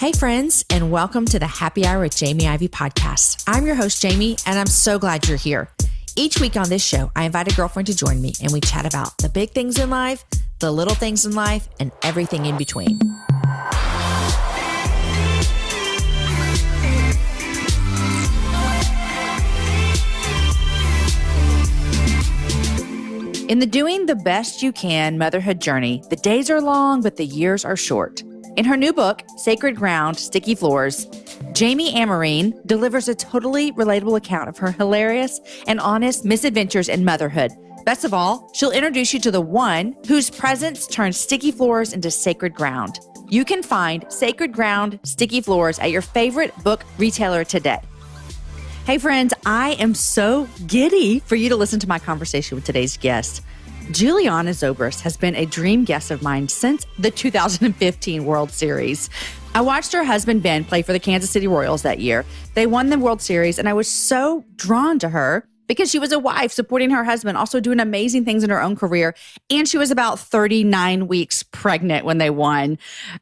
Hey friends, and welcome to the Happy Hour with Jamie Ivey podcast. I'm your host, Jamie, and I'm so glad you're here. Each week on this show, I invite a girlfriend to join me and we chat about the big things in life, the little things in life, and everything in between. In the Doing the Best You Can motherhood journey, the days are long, but the years are short. In her new book, Sacred Ground, Sticky Floors, Jamie Amarine delivers a totally relatable account of her hilarious and honest misadventures in motherhood. Best of all, she'll introduce you to the one whose presence turns sticky floors into sacred ground. You can find Sacred Ground, Sticky Floors at your favorite book retailer today. Hey friends, I am so giddy for you to listen to my conversation with today's guest. Julianna Zobrist has been a dream guest of mine since the 2015 World Series. I watched her husband, Ben, play for the Kansas City Royals that year. They won the World Series, and I was so drawn to her because she was a wife supporting her husband, also doing amazing things in her own career. And she was about 39 weeks pregnant when they won.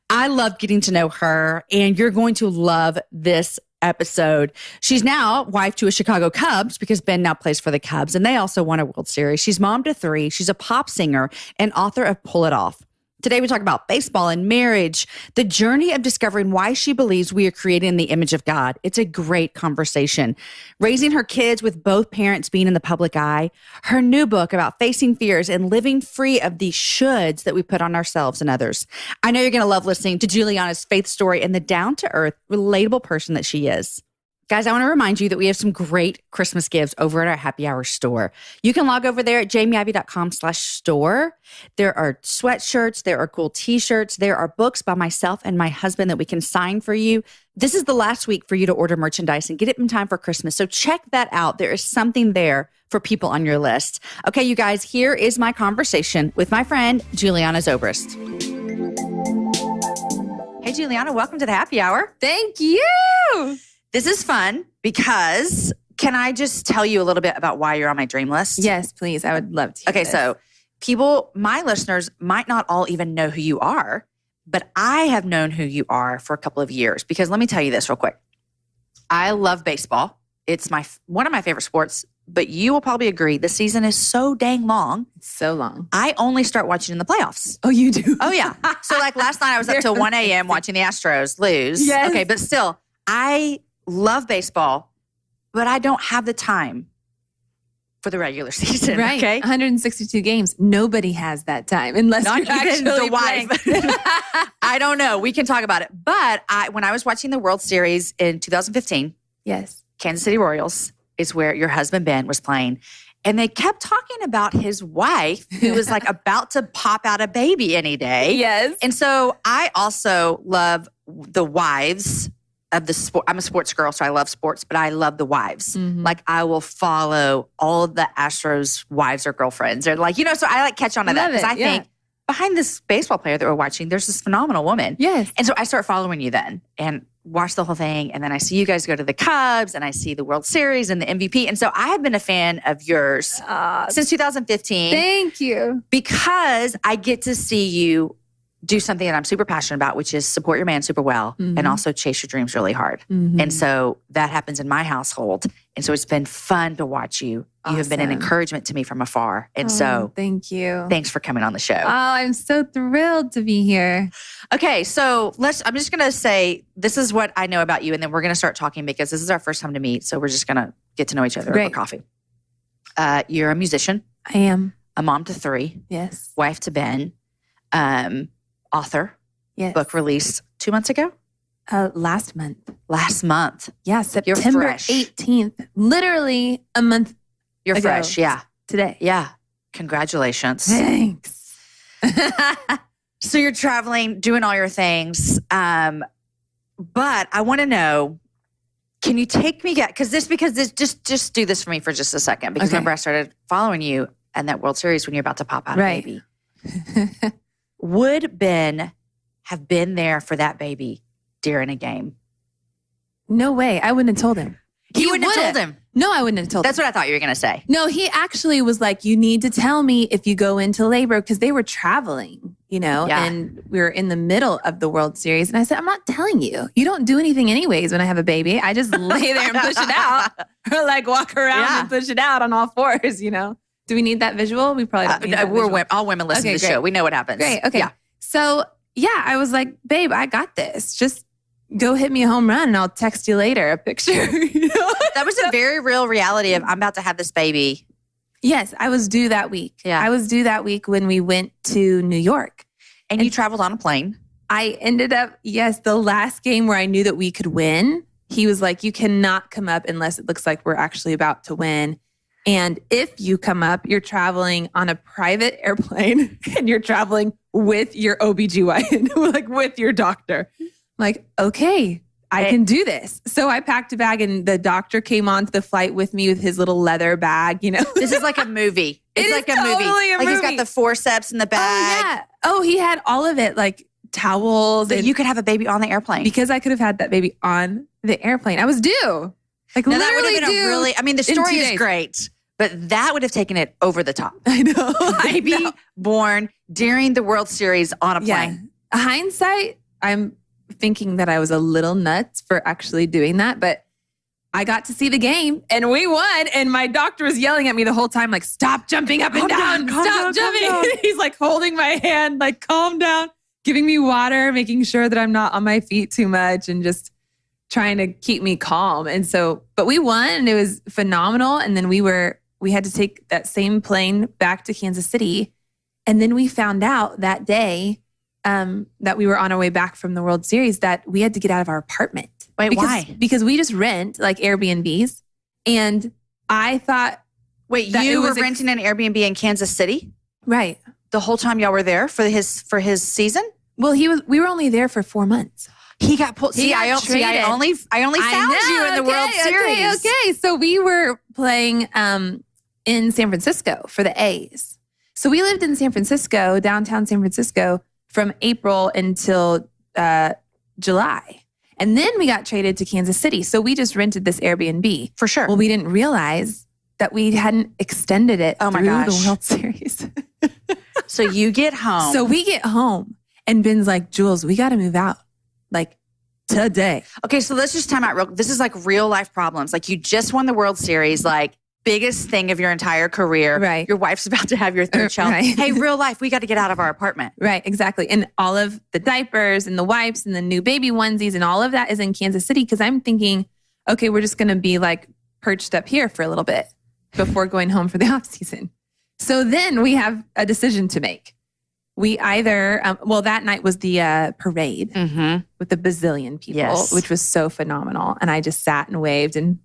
I love getting to know her, and you're going to love this episode. She's now wife to a Chicago Cubs because Ben now plays for the Cubs, and they also won a World Series. She's mom to 3. She's a pop singer and author of Pull It Off. Today we talk about baseball and marriage, the journey of discovering why she believes we are created in the image of God. It's a great conversation. Raising her kids with both parents being in the public eye, her new book about facing fears and living free of the shoulds that we put on ourselves and others. I know you're going to love listening to Julianna's faith story and the down-to-earth, relatable person that she is. Guys, I want to remind you that we have some great Christmas gifts over at our Happy Hour store. You can log over there at jamieivey.com/store. There are sweatshirts, there are cool t-shirts, there are books by myself and my husband that we can sign for you. This is the last week for you to order merchandise and get it in time for Christmas. So check that out. There is something there for people on your list. Okay, you guys, here is my conversation with my friend, Julianna Zobrist. Hey, Julianna, welcome to the Happy Hour. Thank you. This is fun because can I just tell you a little bit about why you're on my dream list? Yes, please. I would love to. Okay, so people, my listeners might not all even know who you are, but I have known who you are for a couple of years because let me tell you this real quick. I love baseball. It's one of my favorite sports, but you will probably agree the season is so dang long. It's so long. I only start watching in the playoffs. Oh, you do? Oh, yeah. So like last night I was up till 1 a.m. watching the Astros lose. Yes. Okay, but still, I love baseball, but I don't have the time for the regular season. Right. Okay. 162 games. Nobody has that time unless Not you're even actually the wife. I don't know. We can talk about it. But when I was watching the World Series in 2015, Yes. Kansas City Royals is where your husband, Ben, was playing. And they kept talking about his wife who was like about to pop out a baby any day. Yes. And so I also love the wives of the sport. I'm a sports girl, so I love sports, but I love the wives. Mm-hmm. Like I will follow all the Astros wives or girlfriends. Or like, so I like catch on to that because I think behind this baseball player that we're watching, there's this phenomenal woman. Yes. And so I start following you then and watch the whole thing. And then I see you guys go to the Cubs and I see the World Series and the MVP. And so I have been a fan of yours since 2015. Thank you. Because I get to see you do something that I'm super passionate about, which is support your man super well and also chase your dreams really hard. Mm-hmm. And so that happens in my household. And so it's been fun to watch you. You have been an encouragement to me from afar. And so thank you. Thanks for coming on the show. Oh, I'm so thrilled to be here. Okay, so I'm just going to say, this is what I know about you. And then we're going to start talking because this is our first time to meet. So we're just going to get to know each other over coffee. You're a musician. I am. A mom to 3. Yes. Wife to Ben. Author. Yes. Book released 2 months ago? Last month. Last month. Yeah, September fresh. 18th. Literally a month You're ago. fresh, yeah. Today. Yeah. Congratulations. Thanks. So you're traveling, doing all your things. But I want to know, can you take me, because just do this for me for just a second. Because remember I started following you in that World Series when you're about to pop out a baby. Would Ben have been there for that baby during a game? No way. I wouldn't have told him. He wouldn't have told him. No, I wouldn't have told That's him. what I thought you were going to say. No, he actually was like, you need to tell me if you go into labor, because they were traveling, Yeah. and we were in the middle of the World Series. And I said, I'm not telling you. You don't do anything anyways when I have a baby. I just lay there and push it out or like walk around and push it out on all fours, Do we need that visual? We probably don't need that visual. All women listen to the show. We know what happens. Great. Okay. Yeah. So, I was like, babe, I got this. Just go hit me a home run and I'll text you later a picture. That was a very real reality of I'm about to have this baby. Yes, I was due that week. Yeah. I was due that week when we went to New York. And you traveled on a plane. I ended up, the last game where I knew that we could win, he was like, you cannot come up unless it looks like we're actually about to win. And if you come up, you're traveling on a private airplane and you're traveling with your OBGYN, like with your doctor. I'm like, okay, I can do this. So I packed a bag and the doctor came onto the flight with me with his little leather bag, This is like a movie. It's like a movie. Like he's got the forceps in the bag. Oh, yeah. Oh, he had all of it, like towels. So you could have a baby on the airplane. Because I could have had that baby on the airplane. I was due. Like now, literally that would have been the story is days. great, but that would have taken it over the top. I know. Baby born during the World Series on a plane. Yeah. Hindsight, I'm thinking that I was a little nuts for actually doing that, but I got to see the game and we won. And my doctor was yelling at me the whole time, like, stop jumping up and down. Stop jumping. He's like holding my hand, like, calm down, giving me water, making sure that I'm not on my feet too much and just trying to keep me calm. And so, but we won and it was phenomenal. And then we had to take that same plane back to Kansas City. And then we found out that day that we were on our way back from the World Series that we had to get out of our apartment. Wait, why? Because we just rent like Airbnbs. And I thought... Wait, you were renting an Airbnb in Kansas City? Right. The whole time y'all were there for his season? Well, we were only there for 4 months. He got pulled. I only found you in the World Series. Okay. So we were playing in San Francisco for the A's. So we lived in San Francisco, downtown San Francisco, from April until July. And then we got traded to Kansas City. So we just rented this Airbnb. For sure. Well, we didn't realize that we hadn't extended it through the World Series. So you get home. So we get home and Ben's like, Jules, we got to move out. Like today. Okay, so let's just time out. This is like real life problems. Like you just won the World Series, like biggest thing of your entire career. Right. Your wife's about to have your third child. Right. Hey, real life, we got to get out of our apartment. Right, exactly. And all of the diapers and the wipes and the new baby onesies and all of that is in Kansas City because I'm thinking, okay, we're just going to be like perched up here for a little bit before going home for the off season. So then we have a decision to make. We either, that night was the parade with the bazillion people, which was so phenomenal. And I just sat and waved and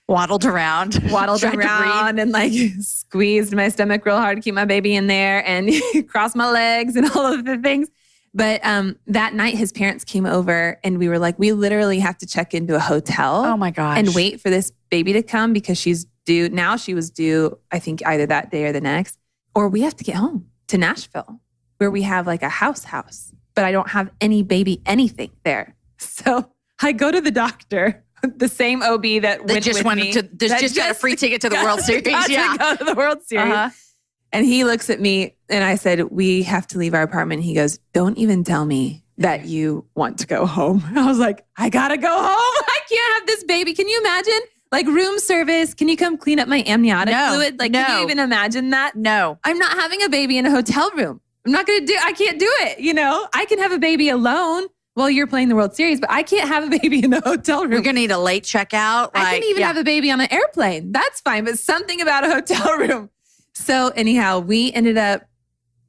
waddled around and like squeezed my stomach real hard to keep my baby in there and crossed my legs and all of the things. But that night his parents came over and we were like, we literally have to check into a hotel. Oh my gosh. And wait for this baby to come because she's due. Now she was due, I think either that day or the next, or we have to get home to Nashville where we have like a house, but I don't have any baby anything there. So I go to the doctor, the same OB that went just with wanted me. To, just got a free ticket to the World Series. To go to the World Series. And he looks at me and I said, we have to leave our apartment. He goes, don't even tell me that you want to go home. I was like, I gotta go home. I can't have this baby. Can you imagine? Like room service. Can you come clean up my amniotic fluid? Like, can you even imagine that? No. I'm not having a baby in a hotel room. I can't do it. I can have a baby alone while you're playing the World Series, but I can't have a baby in a hotel room. We're going to need a late checkout. I can even have a baby on an airplane. That's fine, but something about a hotel room. So anyhow, we ended up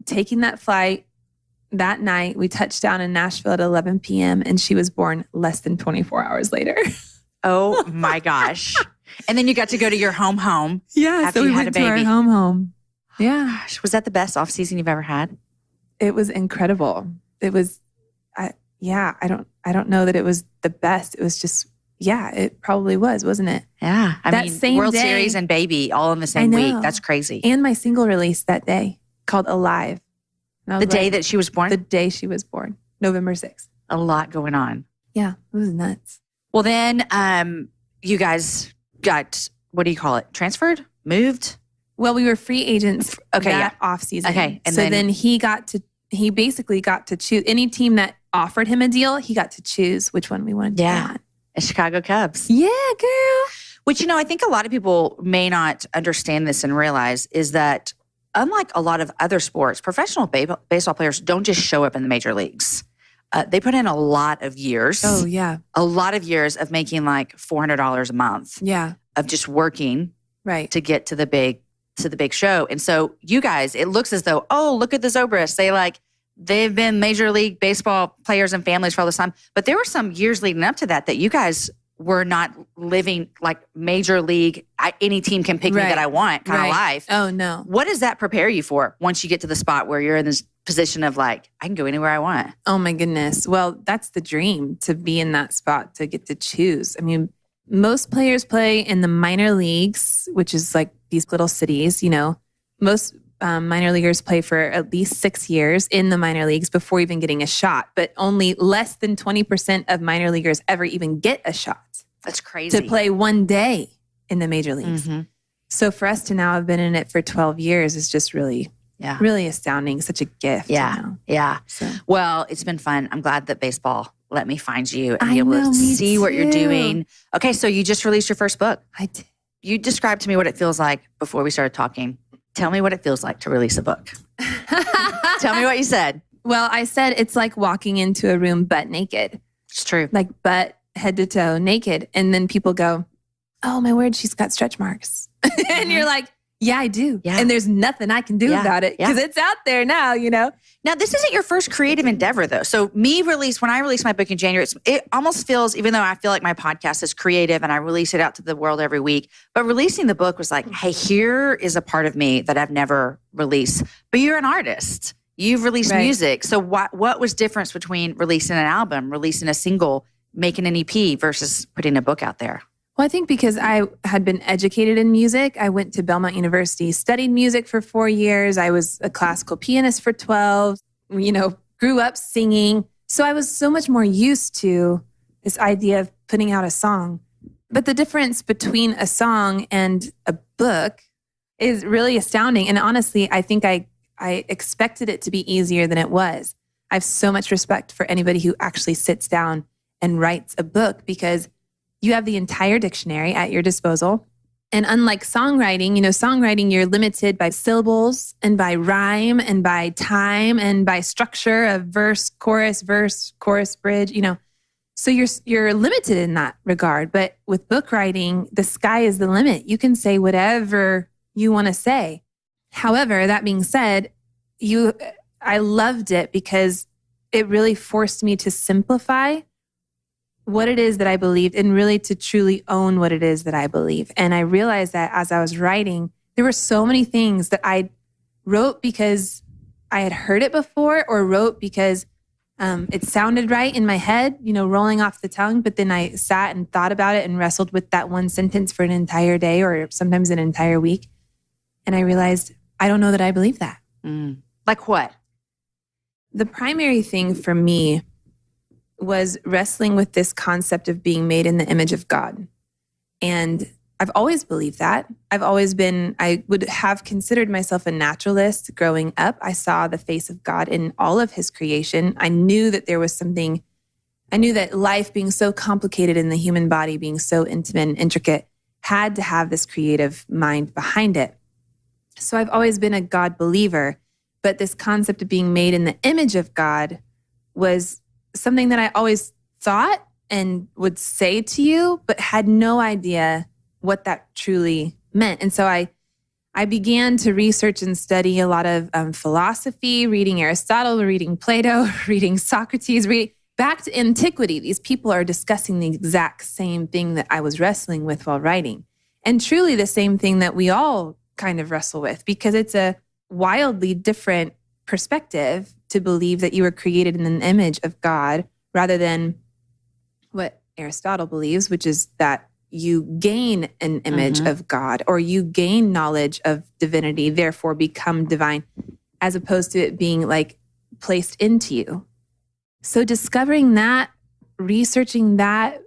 taking that flight that night. We touched down in Nashville at 11 p.m. and she was born less than 24 hours later. Oh my gosh. And then you got to go to your home. Yeah. After so we you had went a baby. to our home. Yeah. Gosh, was that the best off season you've ever had? It was incredible. It was, I don't know that it was the best. It was just, it probably was, wasn't it? Yeah. I mean, same World day, Series and baby all in the same week. That's crazy. And my single release that day called Alive. The day that she was born? The day she was born, November 6th. A lot going on. Yeah, it was nuts. Well, then you guys got what do you call it? Transferred? Moved? Well, we were free agents that off season. Okay. And so then he basically got to choose any team that offered him a deal. He got to choose which one we wanted to go on. The Chicago Cubs. Yeah, girl. Which, I think a lot of people may not understand this and realize is that unlike a lot of other sports, professional baseball players don't just show up in the major leagues. They put in a lot of years. Oh, yeah. A lot of years of making like $400 a month. Yeah. Of just working to get to the big show. And so you guys, it looks as though, oh, look at the Zobrists. They've been Major League Baseball players and families for all this time. But there were some years leading up to that you guys were not living like Major League, any team can pick me that I want kind of life. Oh, no. What does that prepare you for once you get to the spot where you're in this position of like, I can go anywhere I want? Oh, my goodness. Well, that's the dream, to be in that spot, to get to choose. I mean, most players play in the minor leagues, which is like these little cities, Most minor leaguers play for at least 6 years in the minor leagues before even getting a shot. But only less than 20% of minor leaguers ever even get a shot. That's crazy. To play one day in the major leagues. Mm-hmm. So for us to now have been in it for 12 years is just really, really astounding. Such a gift. Yeah. So. Well, it's been fun. I'm glad that baseball let me find you and be able to me see too. What you're doing. Okay, so you just released your first book. I did. You described to me what it feels like before we started talking. Tell me what it feels like to release a book. Tell me what you said. Well, I said it's like walking into a room butt naked. It's true. Like butt, head to toe, naked. And then people go, oh my word, she's got stretch marks. And you're like, yeah, I do. Yeah. And there's nothing I can do about it because it's out there now, Now, this isn't your first creative endeavor, though. So when I released my book in January, it almost feels, even though I feel like my podcast is creative and I release it out to the world every week, but releasing the book was like, hey, here is a part of me that I've never released. But you're an artist. You've released music. So what was difference between releasing an album, releasing a single, making an EP versus putting a book out there? Well, I think because I had been educated in music, I went to Belmont University, studied music for 4 years. I was a classical pianist for 12, grew up singing. So I was so much more used to this idea of putting out a song. But the difference between a song and a book is really astounding. And honestly, I think I expected it to be easier than it was. I have so much respect for anybody who actually sits down and writes a book because you have the entire dictionary at your disposal. And unlike songwriting, you're limited by syllables and by rhyme and by time and by structure of verse, chorus, bridge, So you're limited in that regard. But with book writing, the sky is the limit. You can say whatever you want to say. However, that being said, I loved it because it really forced me to simplify what it is that I believed and really to truly own what it is that I believe. And I realized that as I was writing, there were so many things that I wrote because I had heard it before or wrote because it sounded right in my head, rolling off the tongue. But then I sat and thought about it and wrestled with that one sentence for an entire day or sometimes an entire week. And I realized, I don't know that I believe that. Like what? The primary thing for me was wrestling with this concept of being made in the image of God. And I've always believed that. I would have considered myself a naturalist growing up. I saw the face of God in all of his creation. I knew that there was something, I knew that life being so complicated in the human body, being so intimate and intricate, had to have this creative mind behind it. So I've always been a God believer, but this concept of being made in the image of God was something that I always thought and would say to you, but had no idea what that truly meant. And so I began to research and study a lot of philosophy, reading Aristotle, reading Plato, reading Socrates, back to antiquity. These people are discussing the exact same thing that I was wrestling with while writing. And truly the same thing that we all kind of wrestle with, because it's a wildly different perspective to believe that you were created in an image of God rather than what Aristotle believes, which is that you gain an image of God or you gain knowledge of divinity, therefore become divine, as opposed to it being like placed into you. So discovering that, researching that,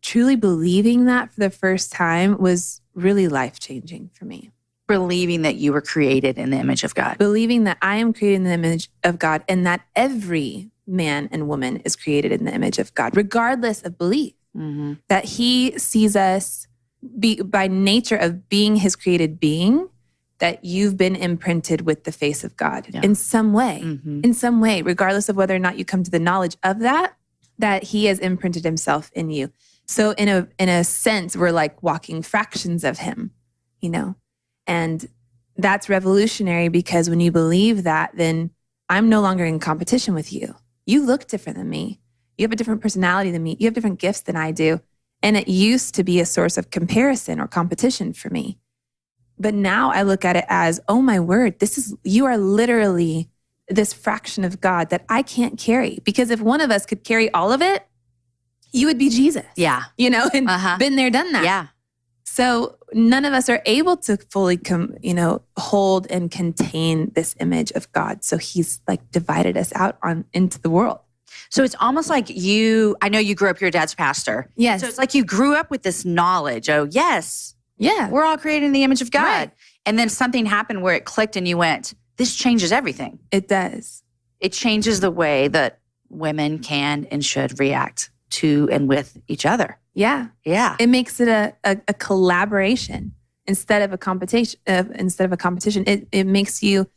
truly believing that for the first time was really life-changing for me. Believing that you were created in the image of God. Believing that I am created in the image of God and that every man and woman is created in the image of God, regardless of belief. Mm-hmm. That he sees us by nature of being his created being, that you've been imprinted with the face of God in some way, regardless of whether or not you come to the knowledge of that he has imprinted himself in you. So in a sense, we're like walking fractions of him, you know? And that's revolutionary because when you believe that, then I'm no longer in competition with you. You look different than me. You have a different personality than me. You have different gifts than I do. And it used to be a source of comparison or competition for me. But now I look at it as, oh my word, you are literally this fraction of God that I can't carry. Because if one of us could carry all of it, you would be Jesus. Yeah. You know, and been there, done that. Yeah. So none of us are able to fully hold and contain this image of God. So he's like divided us out into the world. So it's almost like I know you grew up, your dad's pastor. Yes. So it's like you grew up with this knowledge. Oh, yes. Yeah. We're all created in the image of God. Right. And then something happened where it clicked and you went, this changes everything. It does. It changes the way that women can and should react to and with each other. Yeah. Yeah. It makes it a collaboration instead of a competition. It makes you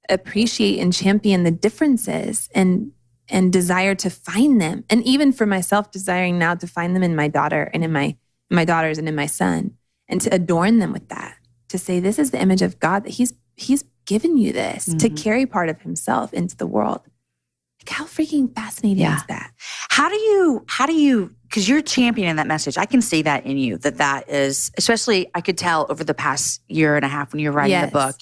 appreciate and champion the differences and desire to find them. And even for myself, desiring now to find them in my daughter and in my daughters and in my son, and to adorn them with that, to say, this is the image of God, that he's given you this to carry part of himself into the world. Like, how freaking fascinating is that? How do you, because you're championing that message. I can see that in you, that is, especially I could tell over the past year and a half when you were writing the book,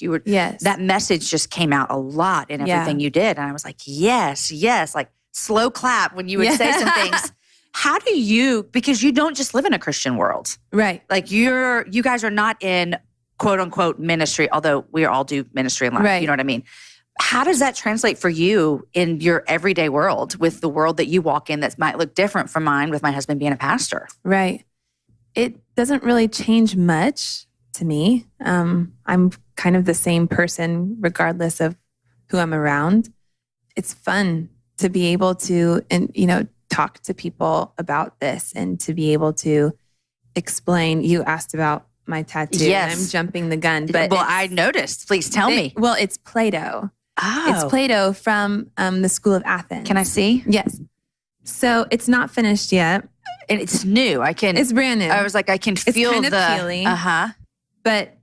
that message just came out a lot in everything you did. And I was like, yes, like slow clap when you would say some things. How do you, because you don't just live in a Christian world. Right. Like you guys are not in quote unquote ministry, although we all do ministry in life. Right. You know what I mean? How does that translate for you in your everyday world with the world that you walk in that might look different from mine with my husband being a pastor? Right. It doesn't really change much to me. I'm kind of the same person regardless of who I'm around. It's fun to be able to, talk to people about this and to be able to explain. You asked about my tattoo. Yes. And I'm jumping the gun. But I noticed. Please tell me. Well, it's Play-Doh. Oh. It's Play-Doh from the School of Athens. Can I see? Yes. So it's not finished yet. And it's new. It's brand new. I was like, I can feel kind of peely. But,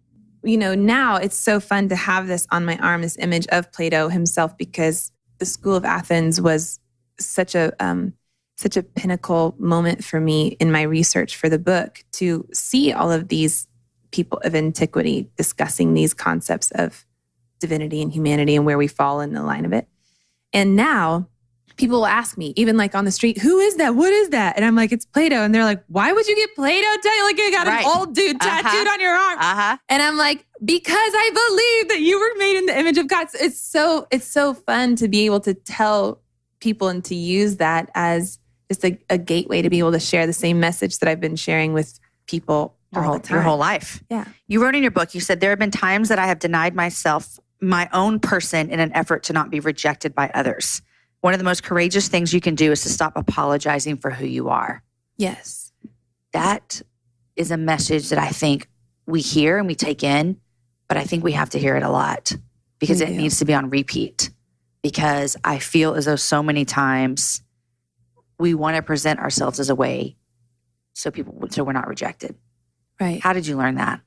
now it's so fun to have this on my arm, this image of Plato himself, because the School of Athens was such a pinnacle moment for me in my research for the book, to see all of these people of antiquity discussing these concepts of divinity and humanity and where we fall in the line of it. And now people will ask me, even like on the street, who is that? What is that? And I'm like, it's Play-Doh. And they're like, why would you get Play-Doh? Like, you got an old dude tattooed on your arm. And I'm like, because I believe that you were made in the image of God. So it's so fun to be able to tell people and to use that as just a gateway to be able to share the same message that I've been sharing with people all the time. Your whole life. Yeah. You wrote in your book, you said, there have been times that I have denied myself, my own person, in an effort to not be rejected by others. One of the most courageous things you can do is to stop apologizing for who you are. Yes. That is a message that I think we hear and we take in, but I think we have to hear it a lot because it needs to be on repeat. Because I feel as though so many times we want to present ourselves as a way so we're not rejected. Right. How did you learn that?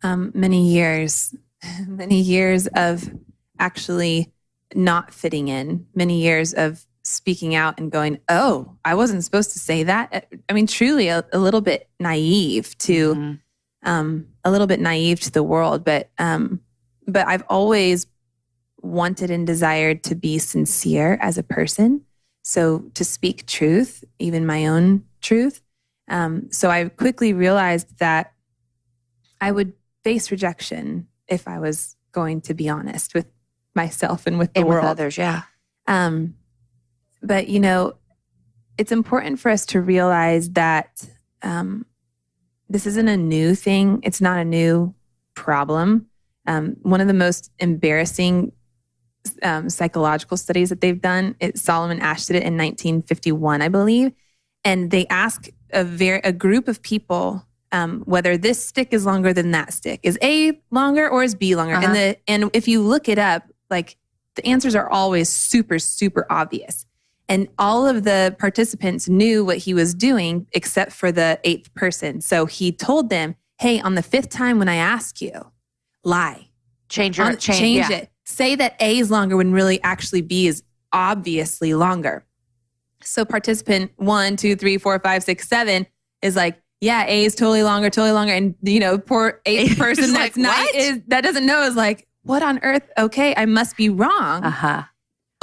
Many years of actually not fitting in, many years of speaking out and going, oh, I wasn't supposed to say that. I mean, truly a little bit naive to, the world, but I've always wanted and desired to be sincere as a person. So to speak truth, even my own truth. So I quickly realized that I would face rejection if I was going to be honest with myself and with the world. With others, yeah. But, it's important for us to realize that this isn't a new thing. It's not a new problem. One of the most embarrassing psychological studies that they've done, Solomon Asch did it in 1951, I believe. And they ask a group of people whether this stick is longer than that stick. Is A longer or is B longer? And if you look it up, like the answers are always super, super obvious. And all of the participants knew what he was doing except for the 8th person. So he told them, hey, on the 5th time when I ask you, lie. Change it. Say that A is longer when really actually B is obviously longer. So participant 1, 2, 3, 4, 5, 6, 7 is like, yeah, A is totally longer. And, poor 8th person that's that doesn't know is like, what on earth? Okay, I must be wrong.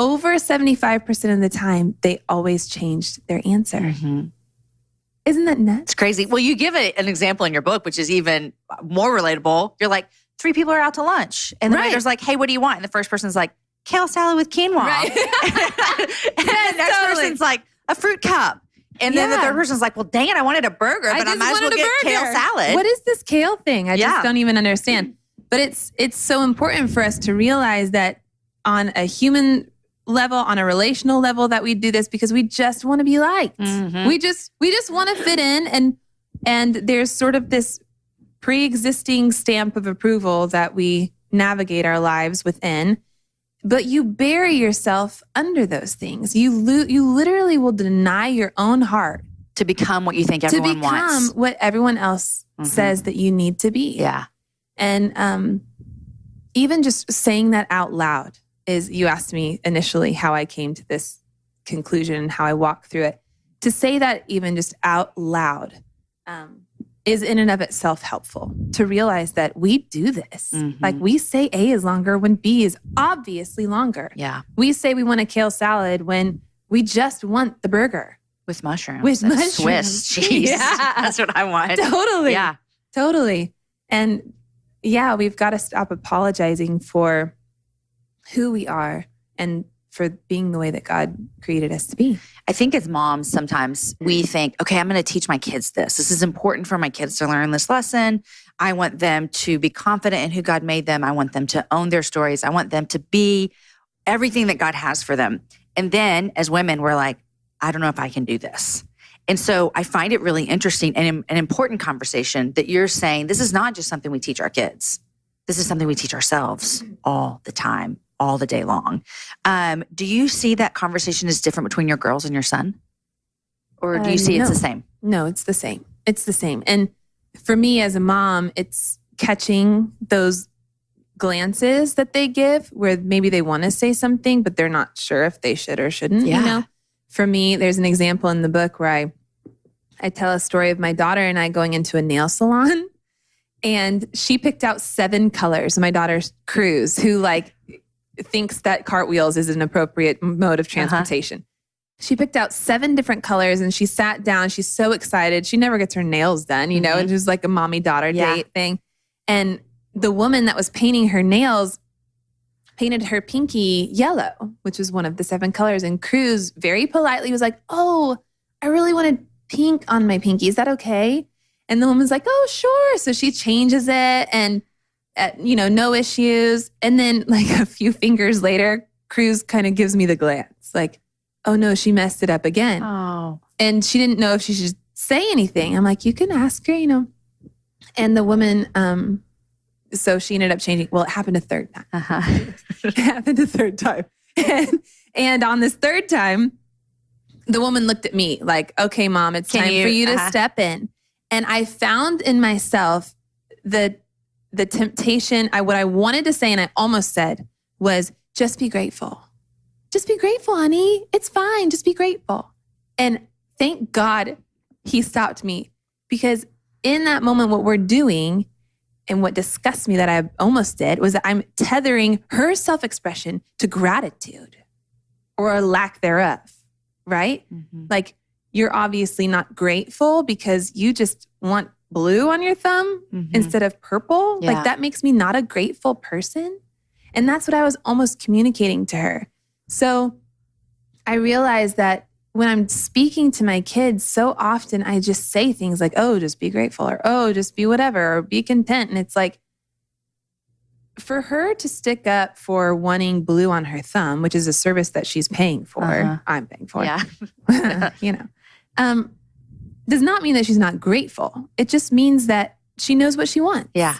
Over 75% of the time, they always changed their answer. Isn't that nuts? It's crazy. Well, you give an example in your book, which is even more relatable. You're like, 3 people are out to lunch. And the waiter's like, hey, what do you want? And the first person's like, kale salad with quinoa. Right. And the next person's like, a fruit cup. And then the third person's like, well, dang it, I wanted a burger, but I might as well get kale salad. What is this kale thing? I just don't even understand. But it's so important for us to realize that on a human level, on a relational level, that we do this because we just want to be liked. We just want to fit in, and there's sort of this pre-existing stamp of approval that we navigate our lives within. But you bury yourself under those things. You literally will deny your own heart to become what you think everyone wants. To become what everyone else says that you need to be. Yeah. And even just saying that out loud is, you asked me initially how I came to this conclusion and how I walk through it. To say that even just out loud is in and of itself helpful. To realize that we do this. Like we say A is longer when B is obviously longer. Yeah. We say we want a kale salad when we just want the burger. With mushrooms. With mushrooms. Swiss cheese. Yeah. That's what I want. Totally. Yeah. Totally. And yeah, we've got to stop apologizing for who we are and for being the way that God created us to be. I think as moms, sometimes we think, okay, I'm going to teach my kids this. This is important for my kids to learn this lesson. I want them to be confident in who God made them. I want them to own their stories. I want them to be everything that God has for them. And then as women, we're like, I don't know if I can do this. And so I find it really interesting and an important conversation that you're saying, this is not just something we teach our kids. This is something we teach ourselves all the time, all the day long. Do you see that conversation is different between your girls and your son? Or do you see it's the same? No, it's the same. It's the same. And for me as a mom, it's catching those glances that they give where maybe they want to say something, but they're not sure if they should or shouldn't, Yeah. you know? For me, there's an example in the book where I tell a story of my daughter and I going into a nail salon, and she picked out 7 colors. My daughter's Cruz, who thinks that cartwheels is an appropriate mode of transportation. She picked out 7 different colors and she sat down. She's so excited. She never gets her nails done, you know, it was like a mommy-daughter date thing. And the woman that was painting her nails painted her pinky yellow, which was one of the 7 colors. And Cruz very politely was like, oh, I really wanted pink on my pinky. Is that okay? And the woman's like, oh, sure. So she changes it and, no issues. And then a few fingers later, Cruz kind of gives me the glance like, oh no, she messed it up again. Oh. And she didn't know if she should say anything. I'm like, you can ask her, And the woman, so she ended up changing. Well, it happened a third time. It happened a third time. And on this third time, the woman looked at me like, okay, Mom, it's time for you to step in. And I found in myself the temptation, what I wanted to say and I almost said was, just be grateful. Just be grateful, honey. It's fine. Just be grateful. And thank God he stopped me, because in that moment, what we're doing and what disgusts me that I almost did was that I'm tethering her self-expression to gratitude or a lack thereof, right? Like, you're obviously not grateful because you just want blue on your thumb instead of purple. Yeah. Like, that makes me not a grateful person. And that's what I was almost communicating to her. So I realized that when I'm speaking to my kids, so often I just say things like, oh, just be grateful, or oh, just be whatever, or be content. And it's like, for her to stick up for wanting blue on her thumb, which is a service that she's paying for, I'm paying for, does not mean that she's not grateful. It just means that she knows what she wants. Yeah.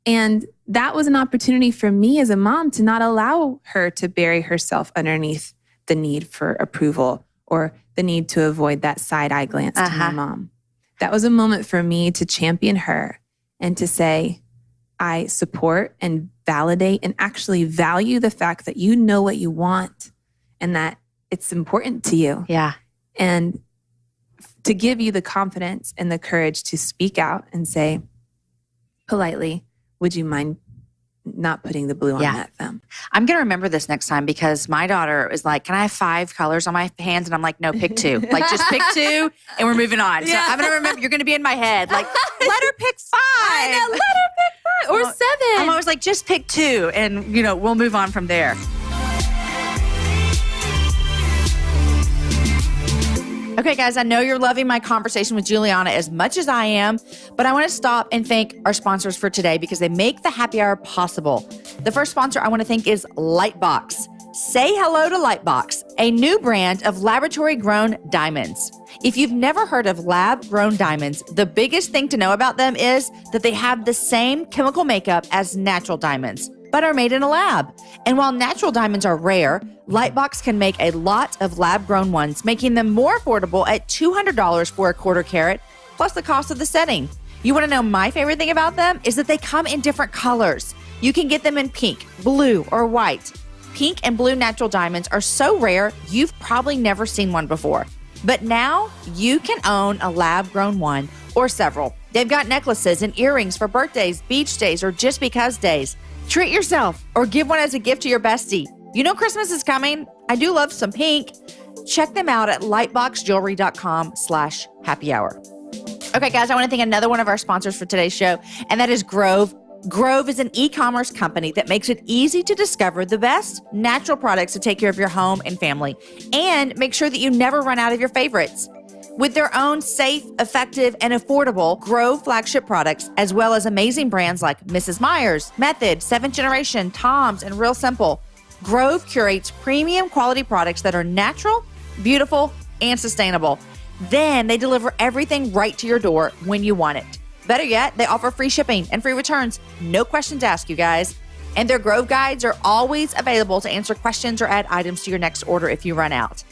And that was an opportunity for me as a mom to not allow her to bury herself underneath the need for approval or the need to avoid that side eye glance to my mom. That was a moment for me to champion her and to say, I support and validate and actually value the fact that you know what you want and that it's important to you. Yeah. And to give you the confidence and the courage to speak out and say politely, would you mind not putting the blue on that thumb? I'm going to remember this next time because my daughter is like, can I have 5 colors on my hands? And I'm like, no, pick 2. Like, just pick 2 and we're moving on. So I'm going to remember, you're going to be in my head. Like, let her pick 5. I know, let her pick 5 or 7. I'm always like, just pick 2 and, we'll move on from there. Okay, guys, I know you're loving my conversation with Julianna as much as I am, but I want to stop and thank our sponsors for today because they make the happy hour possible. The first sponsor I want to thank is Lightbox. Say hello to Lightbox, a new brand of laboratory-grown diamonds. If you've never heard of lab-grown diamonds, the biggest thing to know about them is that they have the same chemical makeup as natural diamonds, but are made in a lab. And while natural diamonds are rare, Lightbox can make a lot of lab-grown ones, making them more affordable at $200 for a quarter carat, plus the cost of the setting. You want to know my favorite thing about them is that they come in different colors. You can get them in pink, blue, or white. Pink and blue natural diamonds are so rare, you've probably never seen one before. But now you can own a lab-grown one or several. They've got necklaces and earrings for birthdays, beach days, or just because days. Treat yourself or give one as a gift to your bestie. You know Christmas is coming. I do love some pink. Check them out at lightboxjewelry.com/happy hour. Okay, guys, I want to thank another one of our sponsors for today's show, and that is Grove. Grove is an e-commerce company that makes it easy to discover the best natural products to take care of your home and family, and make sure that you never run out of your favorites. With their own safe, effective, and affordable Grove flagship products, as well as amazing brands like Mrs. Meyer's, Method, 7th Generation, Tom's, and Real Simple, Grove curates premium quality products that are natural, beautiful, and sustainable. Then they deliver everything right to your door when you want it. Better yet, they offer free shipping and free returns. No questions asked, you guys. And their Grove guides are always available to answer questions or add items to your next order if you run out.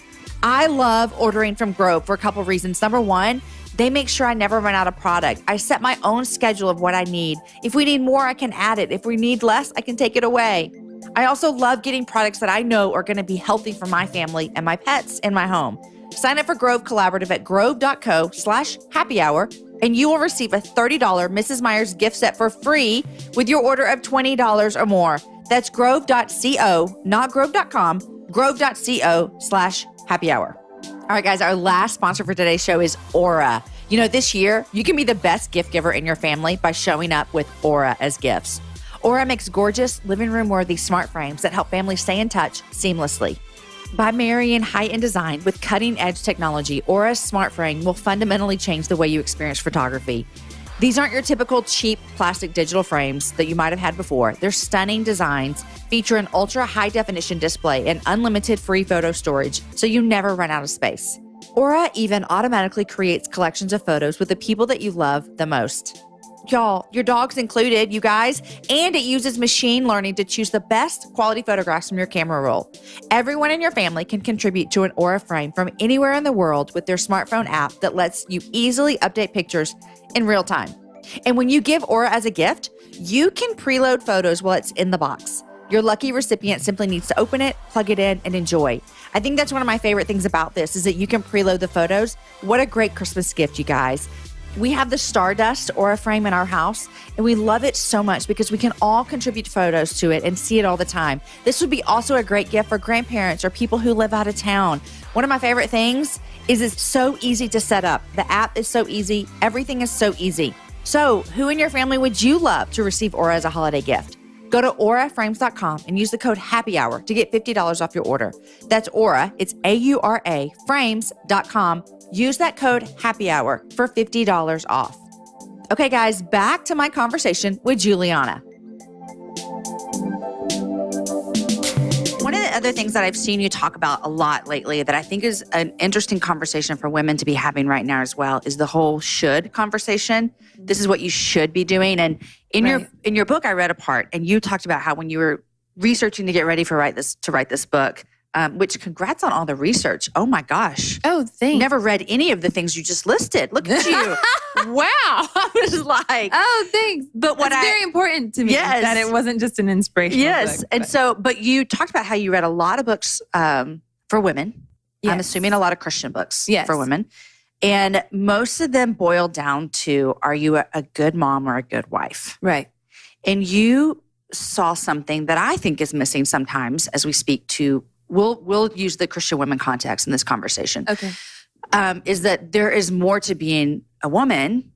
I love ordering from Grove for a couple of reasons. Number one, they make sure I never run out of product. I set my own schedule of what I need. If we need more, I can add it. If we need less, I can take it away. I also love getting products that I know are going to be healthy for my family and my pets in my home. Sign up for Grove Collaborative at grove.co/happy hour, and you will receive a $30 Mrs. Meyer's gift set for free with your order of $20 or more. That's grove.co, not grove.com, grove.co/happy hour. All right, guys, our last sponsor for today's show is Aura. You know, this year, you can be the best gift giver in your family by showing up with Aura as gifts. Aura makes gorgeous, living room-worthy smart frames that help families stay in touch seamlessly. By marrying high-end design with cutting-edge technology, Aura's smart frame will fundamentally change the way you experience photography. These aren't your typical cheap plastic digital frames that you might have had before. Their stunning designs feature an ultra-high-definition display and unlimited free photo storage, so you never run out of space. Aura even automatically creates collections of photos with the people that you love the most. Y'all, your dog's included, you guys, and it uses machine learning to choose the best quality photographs from your camera roll. Everyone in your family can contribute to an Aura frame from anywhere in the world with their smartphone app that lets you easily update pictures in real time. And when you give Aura as a gift, you can preload photos while it's in the box. Your lucky recipient simply needs to open it, plug it in, and enjoy. I think that's one of my favorite things about this is that you can preload the photos. What a great Christmas gift, you guys. We have the Stardust Aura frame in our house, and we love it so much because we can all contribute photos to it and see it all the time. This would be also a great gift for grandparents or people who live out of town. One of my favorite things is it's so easy to set up. The app is so easy. Everything is so easy. So who in your family would you love to receive Aura as a holiday gift? Go to auraframes.com and use the code HAPPYHOUR to get $50 off your order. That's Aura, it's AURA, frames.com. Use that code HAPPYHOUR for $50 off. Okay, guys, back to my conversation with Julianna. One of the other things that I've seen you talk about a lot lately that I think is an interesting conversation for women to be having right now as well is the whole should conversation. This is what you should be doing. And in your book, I read a part and you talked about how when you were researching to get ready to write this book, which congrats on all the research. Oh my gosh. Oh, thanks. Never read any of the things you just listed. Look at you. Wow. I was like, oh, thanks. But it's very important to me that it wasn't just an inspirational book. And but you talked about how you read a lot of books for women. Yes. I'm assuming a lot of Christian books for women. And most of them boil down to, are you a good mom or a good wife? Right. And you saw something that I think is missing sometimes as we speak to, we'll use the Christian women context in this conversation. Okay. Is that there is more to being a woman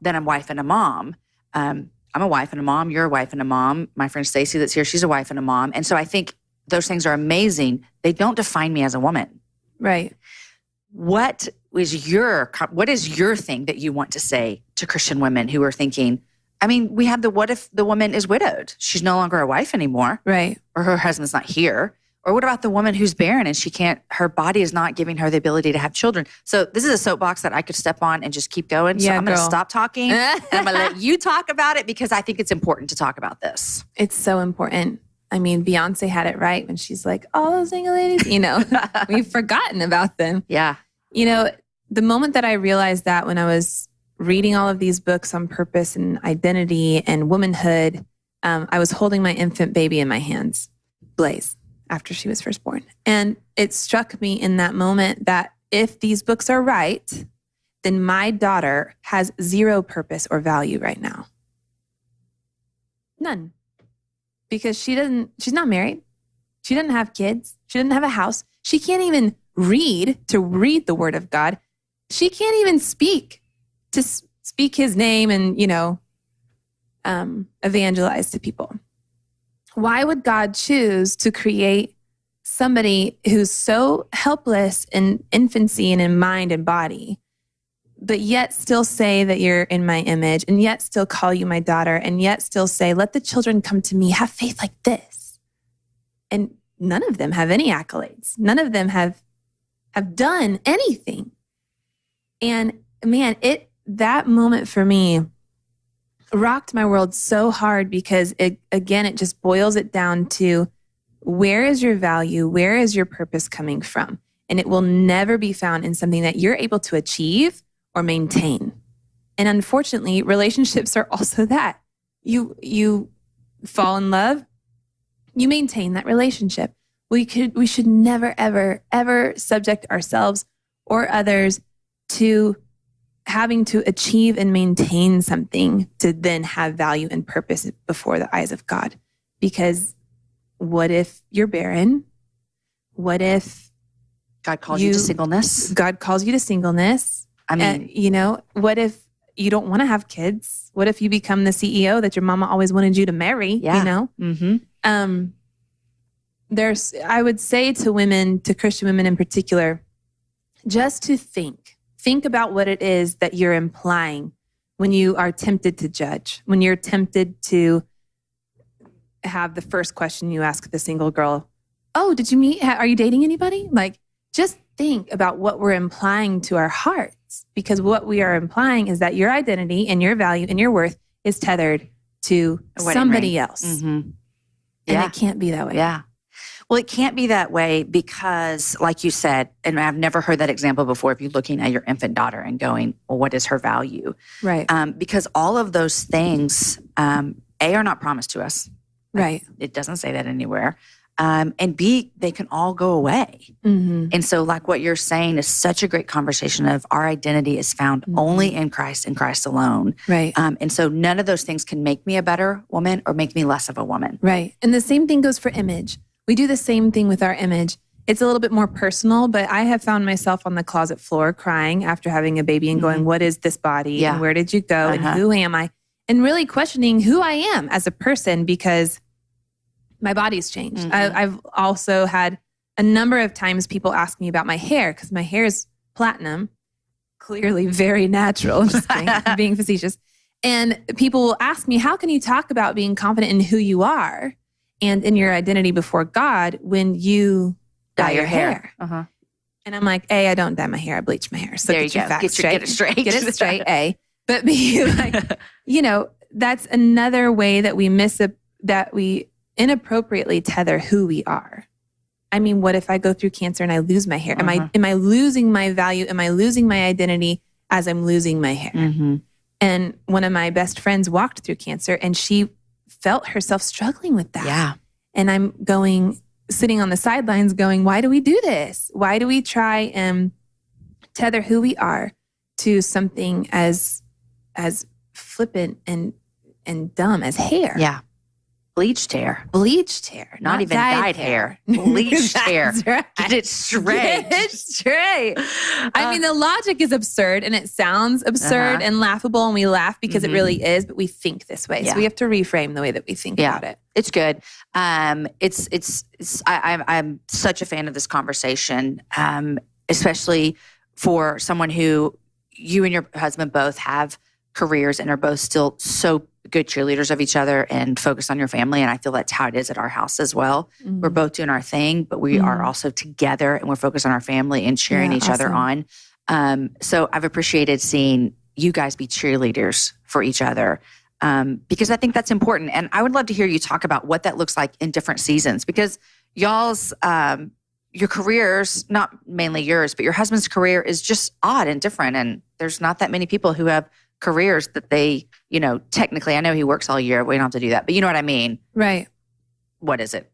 than a wife and a mom. I'm a wife and a mom. You're a wife and a mom. My friend Stacy that's here, she's a wife and a mom. And so I think those things are amazing. They don't define me as a woman. Right. What is your thing that you want to say to Christian women who are thinking, I mean, we have what if the woman is widowed? She's no longer a wife anymore. Right. Or her husband's not here. Or what about the woman who's barren and her body is not giving her the ability to have children? So this is a soapbox that I could step on and just keep going. So I'm going to stop talking and I'm going to let you talk about it because I think it's important to talk about this. It's so important. I mean, Beyonce had it right when she's like, all those single ladies, we've forgotten about them. Yeah. The moment that I realized that when I was reading all of these books on purpose and identity and womanhood, I was holding my infant baby in my hands, Blaze, after she was first born. And it struck me in that moment that if these books are right, then my daughter has zero purpose or value right now. None. Because she's not married. She doesn't have kids. She doesn't have a house. She can't even read the word of God. She can't even speak his name and, evangelize to people. Why would God choose to create somebody who's so helpless in infancy and in mind and body, but yet still say that you're in my image and yet still call you my daughter and yet still say, let the children come to me, have faith like this. And none of them have any accolades. None of them have done anything. And man, that moment for me rocked my world so hard because it just boils it down to where is your value? Where is your purpose coming from? And it will never be found in something that you're able to achieve or maintain. And unfortunately, relationships are also that. You fall in love, you maintain that relationship. We should never, ever, ever subject ourselves or others to having to achieve and maintain something to then have value and purpose before the eyes of God. Because what if you're barren? What if God calls you to singleness? God calls you to singleness. I mean, what if you don't want to have kids? What if you become the CEO that your mama always wanted you to marry? Yeah. Mm-hmm. I would say to women, to Christian women in particular, just to think about what it is that you're implying when you are tempted to judge, when you're tempted to have the first question you ask the single girl, oh, did you meet? Are you dating anybody? Like, just think about what we're implying to our hearts, because what we are implying is that your identity and your value and your worth is tethered to somebody else. Mm-hmm. And it can't be that way. Yeah. Well, it can't be that way because, like you said, and I've never heard that example before, if you're looking at your infant daughter and going, well, what is her value? Right. Because all of those things, A, are not promised to us. Right. It doesn't say that anywhere. And B, they can all go away. Mm-hmm. And so like what you're saying is such a great conversation of our identity is found only in Christ and Christ alone. Right. And so none of those things can make me a better woman or make me less of a woman. Right. And the same thing goes for image. We do the same thing with our image. It's a little bit more personal, but I have found myself on the closet floor crying after having a baby and going, what is this body? Yeah. And where did you go? And who am I? And really questioning who I am as a person, because my body's changed. I've also had a number of times people ask me about my hair because my hair is platinum, clearly very natural. I'm just kidding. I'm being facetious. And people will ask me, how can you talk about being confident in who you are and in your identity before God when you dye your hair? And I'm like, A, I don't dye my hair. I bleach my hair. So there you go. Get it straight. Get it straight, A. But B, like, you know, that's another way that we inappropriately tether who we are. I mean, what if I go through cancer and I lose my hair? Am I losing my value? Am I losing my identity as I'm losing my hair? And one of my best friends walked through cancer and she felt herself struggling with that. Yeah. And I'm sitting on the sidelines going, why do we do this? Why do we try and tether who we are to something as flippant and dumb as hair? Yeah. Bleached hair. Bleached hair. Not even dyed hair. Bleached hair. Right. Get it straight. Get it straight. I mean, the logic is absurd and it sounds absurd and laughable, and we laugh because it really is, but we think this way. So we have to reframe the way that we think about it. It's good. I'm such a fan of this conversation, especially for someone who you and your husband both have careers and are both still so good cheerleaders of each other and focused on your family. And I feel that's how it is at our house as well. We're both doing our thing, but we are also together and we're focused on our family and cheering each other on. So I've appreciated seeing you guys be cheerleaders for each other because I think that's important. And I would love to hear you talk about what that looks like in different seasons because y'all's, your careers, not mainly yours, but your husband's career is just odd and different. And there's not that many people who have careers that they, you know, technically, I know he works all year. We don't have to do that, but you know what I mean? Right. What is it?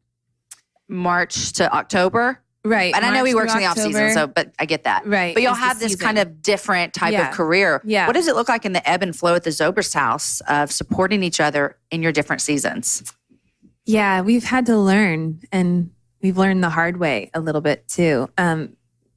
March to October? Right. And I know he works in the off season, so, but I get that. Right. But you'll have this kind of different type of career. Yeah. What does it look like in the ebb and flow at the Zobrist house of supporting each other in your different seasons? Yeah, we've had to learn, and we've learned the hard way a little bit too.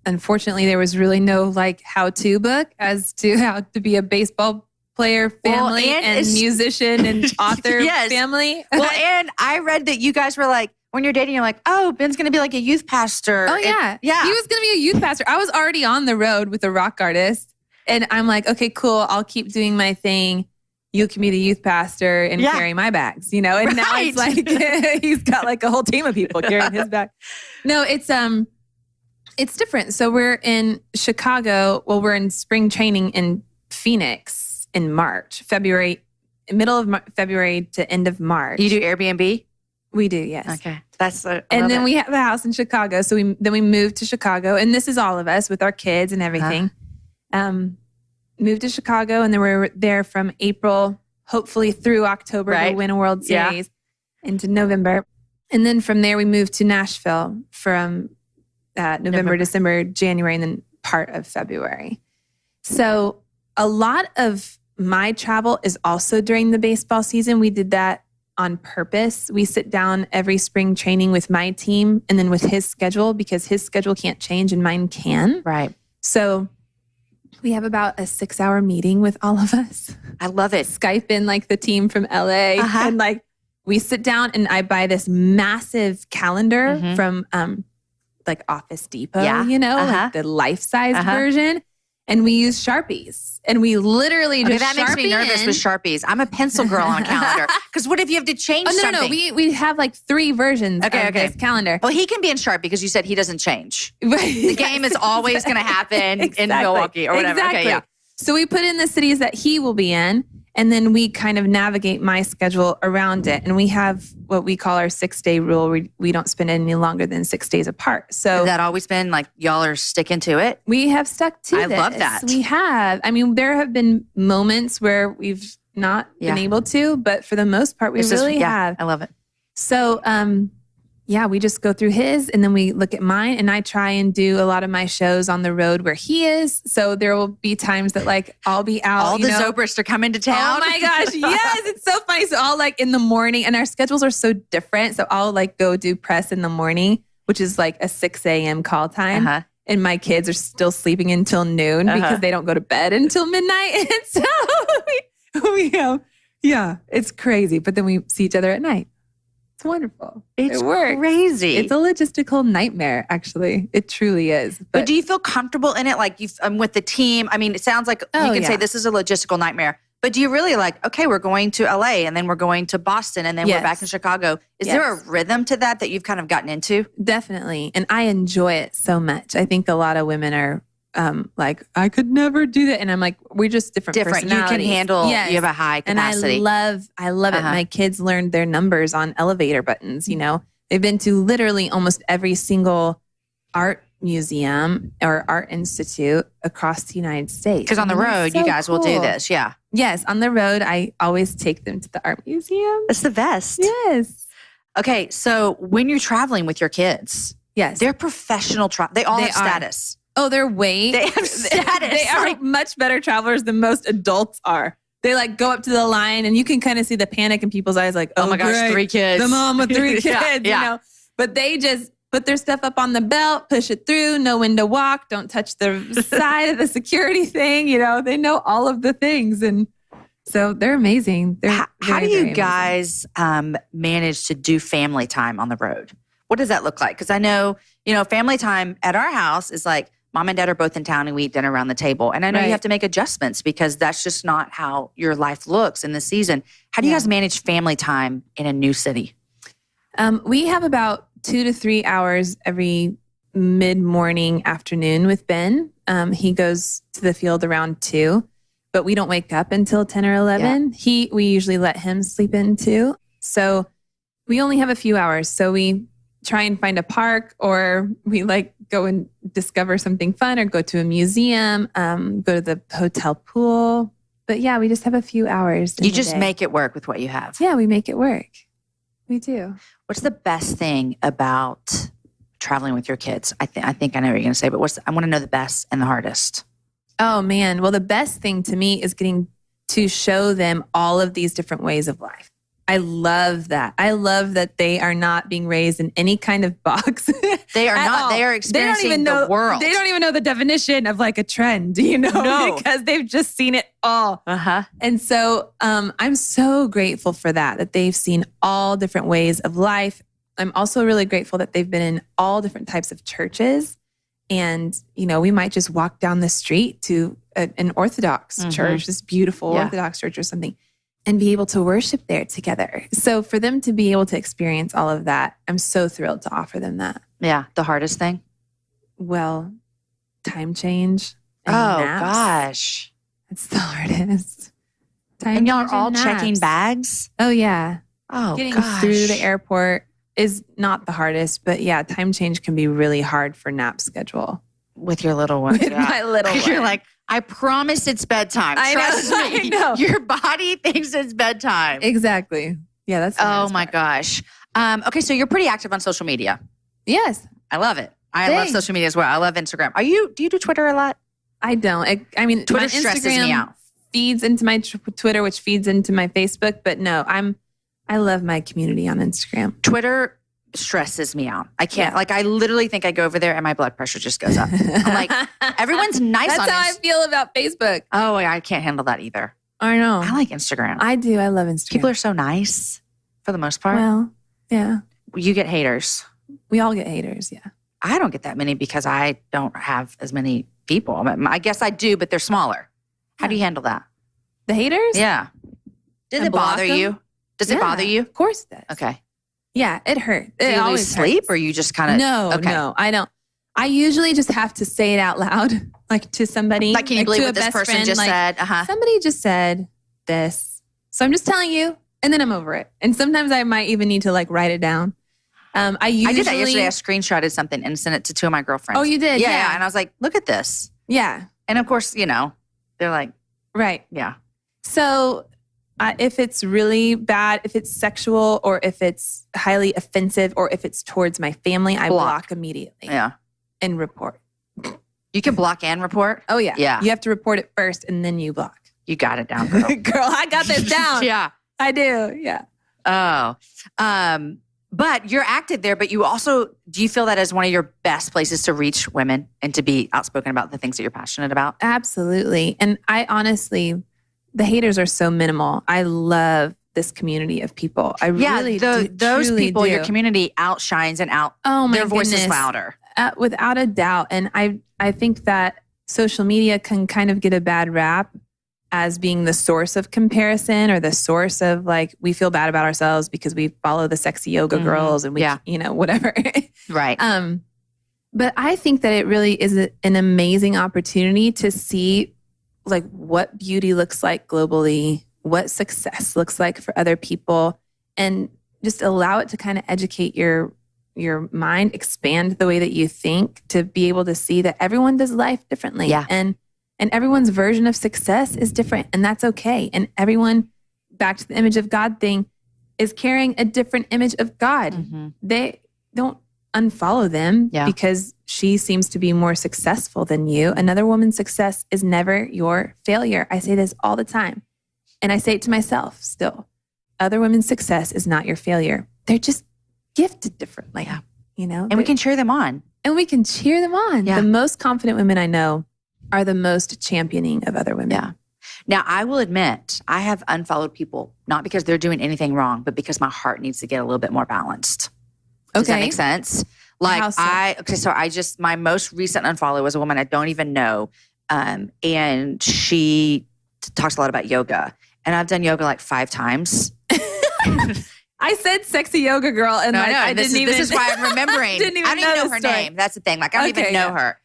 Unfortunately, there was really no like how-to book as to how to be a baseball player family and musician and author family. Well, and I read that you guys were like, when you're dating, you're like, oh, Ben's going to be like a youth pastor. Oh, yeah. He was going to be a youth pastor. I was already on the road with a rock artist. And I'm like, okay, cool. I'll keep doing my thing. You can be the youth pastor and carry my bags, you know? And now it's like, he's got like a whole team of people carrying his bag. No, it's different. So we're in Chicago. Well, we're in spring training in Phoenix in March, middle of February to end of March. You do Airbnb? We do, yes. Okay. And then we have a house in Chicago. So we moved to Chicago. And this is all of us with our kids and everything. Moved to Chicago. And then we were there from April, hopefully through October to win a World Series into November. And then from there, we moved to Nashville from November, December, January, and then part of February. So a lot of my travel is also during the baseball season. We did that on purpose. We sit down every spring training with my team and then with his schedule because his schedule can't change and mine can. Right. So we have about a 6-hour meeting with all of us. I love it. Skype in like the team from LA and like we sit down and I buy this massive calendar from like Office Depot, you know, like the life-size version. And we use Sharpies. And we literally just that makes me nervous with Sharpies. I'm a pencil girl on a calendar. Because what if you have to change something? No. We have like 3 versions of this calendar. Well, he can be in Sharpie because you said he doesn't change. The game is always going to happen in Milwaukee or whatever. Exactly. Okay, yeah. So we put in the cities that he will be in. And then we kind of navigate my schedule around it. And we have what we call our 6-day rule. We don't spend any longer than 6 days apart. So has that always been like y'all are sticking to it? We have stuck to it. I love that. We have. I mean, there have been moments where we've not been able to, but for the most part, we really have. I love it. So, we just go through his and then we look at mine and I try and do a lot of my shows on the road where he is. So there will be times that like I'll be out. All the Zobrists are coming to town. Oh my gosh. Yes. It's so funny. So I'll like in the morning and our schedules are so different. So I'll like go do press in the morning, which is like a 6 a.m. call time. And my kids are still sleeping until noon because they don't go to bed until midnight. And so we it's crazy. But then we see each other at night. It's wonderful. It's it works. crazy. It's a logistical nightmare, actually. It truly is. But do you feel comfortable in it? Like with the team? I mean, it sounds like you can say this is a logistical nightmare. But do you really like, okay, we're going to LA and then we're going to Boston and then we're back in Chicago. Is there a rhythm to that you've kind of gotten into? Definitely. And I enjoy it so much. I think a lot of women are like, I could never do that. And I'm like, we're just different personalities. You can handle, you have a high capacity. And I love it. My kids learned their numbers on elevator buttons, you know. They've been to literally almost every single art museum or art institute across the United States. Because on the road, you guys will do this. Yeah. Yes. On the road, I always take them to the art museum. It's the best. Yes. Okay. So when you're traveling with your kids, they're professional. They all have status. Oh, they have status. They are like much better travelers than most adults are. They like go up to the line and you can kind of see the panic in people's eyes like, oh my gosh, 3 kids. The mom with 3 kids, you know. But they just put their stuff up on the belt, push it through, know when to walk, don't touch the side of the security thing. You know, they know all of the things. And so they're amazing. How do you guys manage to do family time on the road? What does that look like? Because I know, family time at our house is like mom and dad are both in town and we eat dinner around the table. And I know you have to make adjustments because that's just not how your life looks in the season. How do you guys manage family time in a new city? We have about 2 to 3 hours every mid-morning afternoon with Ben. He goes to the field around 2, but we don't wake up until 10 or 11. We usually let him sleep in too. So we only have a few hours. So we try and find a park, or we like go and discover something fun, or go to a museum, go to the hotel pool. But yeah, we just have a few hours. You just make it work with what you have. Yeah, we make it work. We do. What's the best thing about traveling with your kids? I think I know what you're going to say, but I want to know the best and the hardest. Oh man. Well, the best thing to me is getting to show them all of these different ways of life. I love that. I love that they are not being raised in any kind of box. They are not. They are experiencing the world. They don't even know the definition of like a trend, No. Because they've just seen it all. And so I'm so grateful for that they've seen all different ways of life. I'm also really grateful that they've been in all different types of churches. And, we might just walk down the street to an Orthodox church, this beautiful Orthodox church or something, and be able to worship there together. So for them to be able to experience all of that, I'm so thrilled to offer them that. Yeah. The hardest thing? Well, time change. And naps. Gosh. It's the hardest. And y'all are all checking bags? Oh, yeah. Oh, Getting through the airport is not the hardest, but yeah, time change can be really hard for nap schedule. With your little one. With my little one. You're like, I promise it's bedtime. Trust me. I know. Your body thinks it's bedtime. Exactly. Yeah, that's the Oh my gosh. Okay, so you're pretty active on social media. Yes. I love it. I love social media as well. I love Instagram. Do you do Twitter a lot? I don't. Twitter my stresses me out. Feeds into my Twitter, which feeds into my Facebook. But no, I love my community on Instagram. Twitter stresses me out. I can't. I literally think I go over there and my blood pressure just goes up. I'm like, everyone's nice on That's how I feel about Facebook. Oh, I can't handle that either. I know. I like Instagram. I do. I love Instagram. People are so nice for the most part. Well, yeah. You get haters. We all get haters, yeah. I don't get that many because I don't have as many people. I guess I do, but they're smaller. How do you handle that? The haters? Yeah. Does it bother you? Does it bother you? Of course it does. Okay. Yeah, it hurts. Do you always lose sleep hurts. or you just kind of... No, I don't. I usually just have to say it out loud, like to somebody. Like, can you believe to what this person friend, just said? Somebody just said this. So I'm just telling you, and then I'm over it. And sometimes I might even need to write it down. I did that yesterday. I screenshotted something and sent it to 2 of my girlfriends. Oh, you did? Yeah. And I was like, look at this. Yeah. And of course, they're like... Right. Yeah. So if it's really bad, if it's sexual or if it's highly offensive or if it's towards my family, I block immediately. Yeah. And report. You can block and report? Oh, yeah. Yeah. You have to report it first and then you block. You got it down, girl. Girl, I got this down. Yeah. I do. Yeah. Oh. But you're active there, but do you feel that as one of your best places to reach women and to be outspoken about the things that you're passionate about? Absolutely. And I honestly, the haters are so minimal. I love this community of people. I Yeah, really those truly people, do. your community outshines and their voice is louder. Without a doubt. And I think that social media can kind of get a bad rap as being the source of comparison or the source of like, we feel bad about ourselves because we follow the sexy yoga girls and we, whatever. Right. But I think that it really is an amazing opportunity to see like what beauty looks like globally, what success looks like for other people, and just allow it to kind of educate your mind, expand the way that you think, to be able to see that everyone does life differently. Yeah. And everyone's version of success is different, and that's okay. And everyone, back to the image of God thing, is carrying a different image of God. Mm-hmm. They don't unfollow them Yeah. because she seems to be more successful than you. Another woman's success is never your failure. I say this all the time. And I say it to myself still. Other women's success is not your failure. They're just gifted differently. Yeah. You know? And we can cheer them on. And we can cheer them on. Yeah. The most confident women I know are the most championing of other women. Yeah. Now, I will admit, I have unfollowed people, not because they're doing anything wrong, but because my heart needs to get a little bit more balanced. Does that make sense? Like How so? My most recent unfollow was a woman I don't even know. And she talks a lot about yoga. And I've done yoga like 5 times. I said sexy yoga girl, and this is why I'm remembering. I don't even know her name. That's the thing. Like, I don't even know her.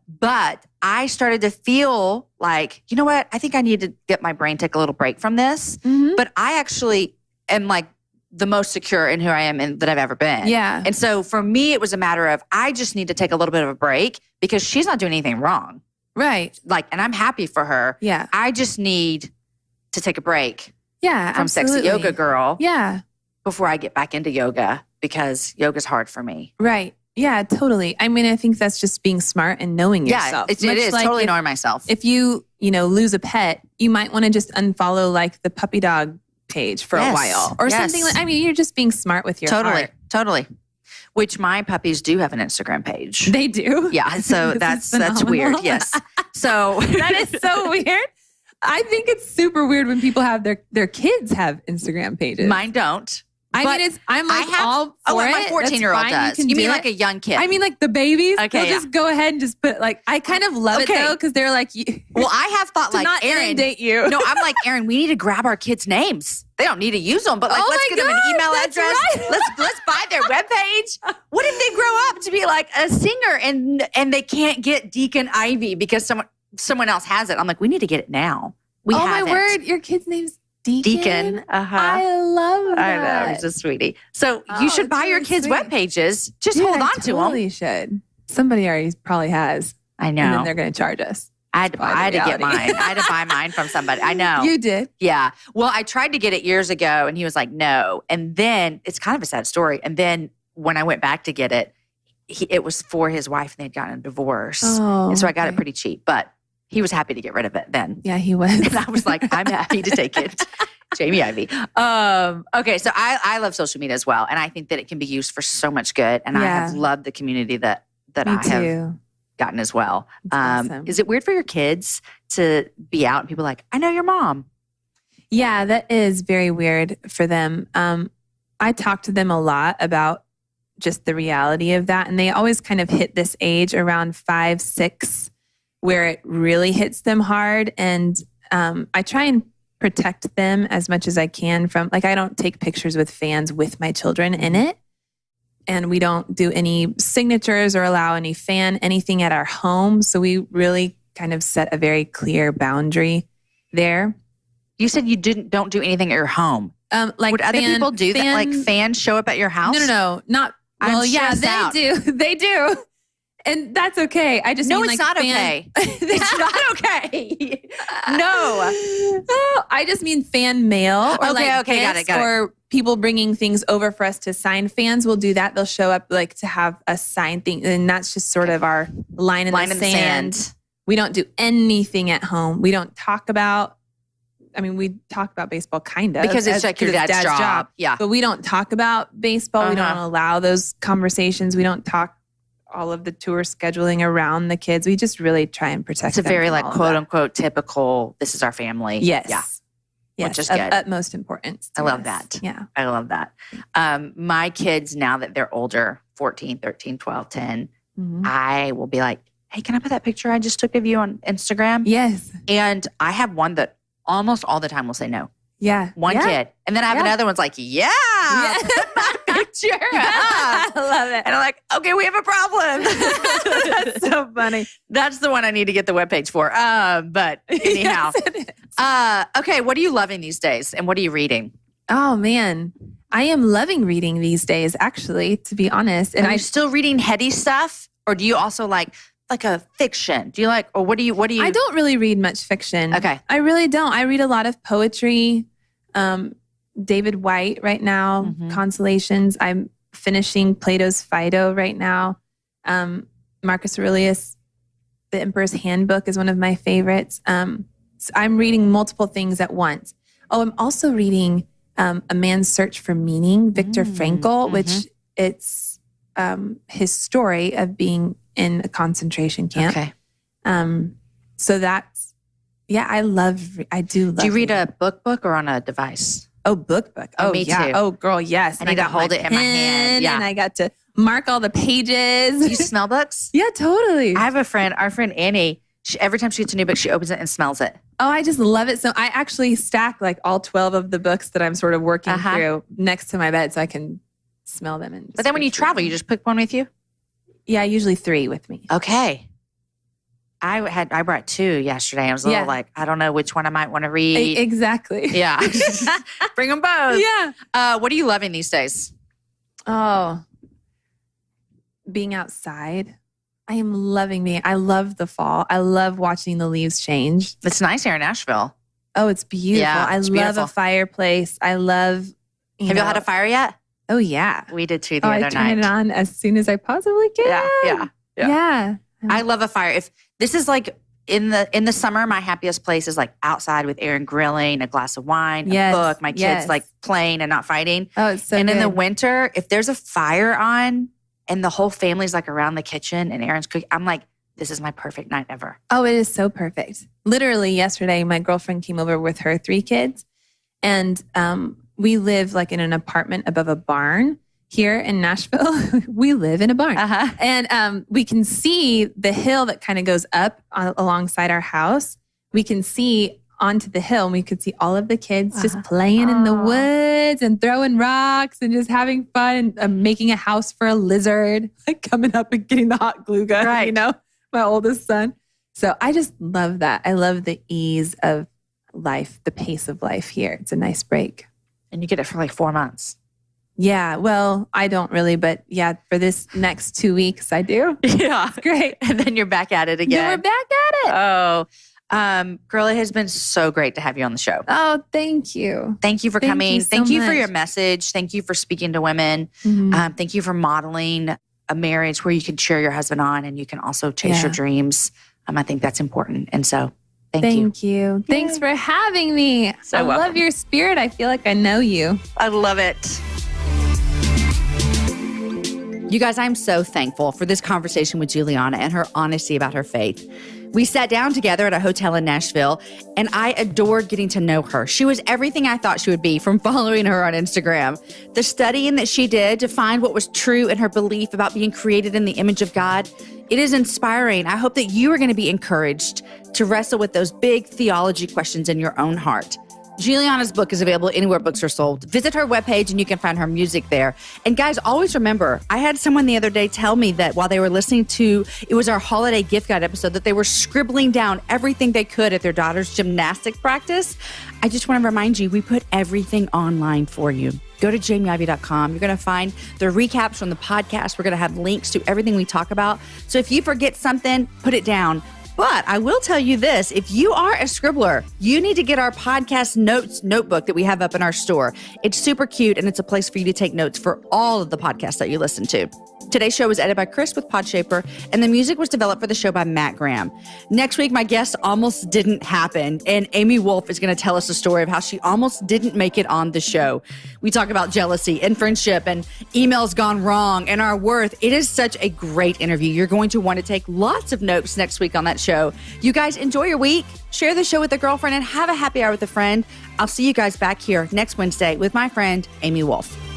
But I started to feel like, you know what? I think I need to get my brain take a little break from this. Mm-hmm. But I actually am like the most secure in who I am and that I've ever been. Yeah. And so for me, it was a matter of, I just need to take a little bit of a break because she's not doing anything wrong. Right. Like, and I'm happy for her. Yeah. I just need to take a break. Yeah. From absolutely. sexy yoga girl. Yeah. Before I get back into yoga, because yoga's hard for me. Right. Yeah, totally. I mean, I think that's just being smart and knowing yourself. Yeah, it is like totally knowing myself. If you lose a pet, you might want to just unfollow like the puppy dog page for a while or something like. I mean, you're just being smart with your heart. Totally. Which my puppies do have an Instagram page. They do. Yeah, so that's weird. Yes. So that is so weird. I think it's super weird when people have their kids have Instagram pages. Mine don't. I'm like all for like my it. 14-year-old does. You mean like a young kid? I mean like the babies. Okay, they'll just go ahead and just put like, I kind of love it though, because they're like, well, I have thought like, not Erin, inundate you. No, I'm like, Erin, we need to grab our kids' names. They don't need to use them, but like, let's get them an email address. Right. Let's buy their webpage. What if they grow up to be like a singer and they can't get Deacon Ivey because someone else has it? I'm like, we need to get it now. Oh my word, your kid's name's Deacon. I love that. I know, he's a sweetie. So you should buy your kids' web pages. Just hold on to them. Totally should. Somebody already probably has. I know. And then they're going to charge us. I had to get mine. I had to buy mine from somebody. I know. You did? Yeah. Well, I tried to get it years ago and he was like, no. And then it's kind of a sad story. And then when I went back to get it, it was for his wife and they'd gotten a divorce. Oh, and so I got it pretty cheap. But he was happy to get rid of it then. Yeah, he was. And I was like, I'm happy to take it. Jamie Ivey. Okay, so I love social media as well. And I think that it can be used for so much good. And I have loved the community that I have gotten as well. Awesome. Is it weird for your kids to be out and people are like, I know your mom? Yeah, that is very weird for them. I talk to them a lot about just the reality of that. And they always kind of hit this age around 5, 6, where it really hits them hard. And I try and protect them as much as I can from, like, I don't take pictures with fans with my children in it. And we don't do any signatures or allow anything at our home. So we really kind of set a very clear boundary there. You said you don't do anything at your home. Like would other people do that? Like fans show up at your house? No, not. Well, yeah, they do. They do. And that's okay. I just no, mean it's like not okay. It's not okay. No, I just mean fan mail or got it. Or people bringing things over for us to sign. Fans will do that. They'll show up like to have a signed thing, and that's just sort of our line in the sand. We don't do anything at home. We don't talk about. I mean, we talk about baseball kind of because it's like your dad's job. Yeah, but we don't talk about baseball. We don't allow those conversations. We don't talk all of the tour scheduling around the kids. We just really try and protect them. It's a very like quote unquote typical, this is our family. Yes. Yeah. Yes, which is of good. utmost importance. I love that. Yeah. I love that. My kids, now that they're older, 14, 13, 12, 10, I will be like, hey, can I put that picture I just took of you on Instagram? Yes. And I have one that almost all the time will say no. Yeah. One kid. And then I have another one's like, yeah. Put my picture up. I love it. And I'm like, okay, we have a problem. That's so funny. That's the one I need to get the webpage for. But anyhow. Okay, what are you loving these days? And what are you reading? Oh, man. I am loving reading these days, actually, to be honest. And are you still reading heady stuff? Or do you also like a fiction? Do you like, or what do you? I don't really read much fiction. Okay. I really don't. I read a lot of poetry. David White right now, Consolations. I'm finishing Plato's Phaedo right now. Marcus Aurelius, The Emperor's Handbook is one of my favorites. So I'm reading multiple things at once. Oh, I'm also reading A Man's Search for Meaning, Viktor Frankl, which it's his story of being in a concentration camp. Okay. So that's, I do love. Do you read a book or on a device? Oh, book. Oh, me too. Oh, girl, yes. I need to hold it in my hand. Yeah. And I got to mark all the pages. Do you smell books? Yeah, totally. I have a friend, our friend Annie, every time she gets a new book, she opens it and smells it. Oh, I just love it. So I actually stack like all 12 of the books that I'm sort of working through next to my bed so I can smell them. But then when you travel, you just pick one with you? Yeah, usually 3 with me. Okay. I brought 2 yesterday. I was a little like, I don't know which one I might want to read. Exactly. Yeah. Bring them both. Yeah. What are you loving these days? Oh, being outside. I am loving being. I love the fall. I love watching the leaves change. It's nice here in Nashville. Oh, it's beautiful. Yeah, I love beautiful. a fireplace. I love. Have you had a fire yet? Oh, yeah. We did too the other night. I turn it on as soon as I possibly can. Yeah. I love a fire. If this is like in the summer, my happiest place is like outside with Aaron grilling, a glass of wine, a book, my kids like playing and not fighting. Oh, it's so And good. in the winter, if there's a fire on and the whole family's like around the kitchen and Aaron's cooking, I'm like, this is my perfect night ever. Oh, it is so perfect. Literally yesterday, my girlfriend came over with her 3 kids, and we live like in an apartment above a barn. Here in Nashville, we live in a barn. And we can see the hill that kind of goes up alongside our house. We can see onto the hill, and we could see all of the kids just playing in the woods and throwing rocks and just having fun and making a house for a lizard, like coming up and getting the hot glue gun, you know, my oldest son. So I just love that. I love the ease of life, the pace of life here. It's a nice break. And you get it for like 4 months. Yeah, well, I don't really, but yeah, for this next 2 weeks, I do. Yeah. It's great. And then you're back at it again. Then we're back at it. Oh, girl, it has been so great to have you on the show. Oh, thank you. Thank you for Thank coming. you so Thank you for much. your message. Thank you for speaking to women. Thank you for modeling a marriage where you can cheer your husband on and you can also chase your dreams. I think that's important. And so thank you. Thanks for having me. So I welcome. love your spirit. I feel like I know you. I love it. You guys, I'm so thankful for this conversation with Julianna and her honesty about her faith. We sat down together at a hotel in Nashville, and I adored getting to know her. She was everything I thought she would be from following her on Instagram. The studying that she did to find what was true in her belief about being created in the image of God, it is inspiring. I hope that you are going to be encouraged to wrestle with those big theology questions in your own heart. Julianna's book is available anywhere books are sold. Visit her webpage and you can find her music there. And guys, always remember, I had someone the other day tell me that while they were listening to, it was our holiday gift guide episode, that they were scribbling down everything they could at their daughter's gymnastics practice. I just want to remind you, we put everything online for you. Go to jamieivey.com. You're going to find the recaps from the podcast. We're going to have links to everything we talk about. So if you forget something, put it down. But I will tell you this, if you are a scribbler, you need to get our podcast notes notebook that we have up in our store. It's super cute, and it's a place for you to take notes for all of the podcasts that you listen to. Today's show was edited by Chris with Podshaper, and the music was developed for the show by Matt Graham. Next week, my guest almost didn't happen, and Amy Wolf is going to tell us a story of how she almost didn't make it on the show. We talk about jealousy and friendship and emails gone wrong and our worth. It is such a great interview. You're going to want to take lots of notes next week on that show. show. You guys enjoy your week. Share the show with a girlfriend and have a happy hour with a friend. I'll see you guys back here next Wednesday with my friend, Amy Wolf.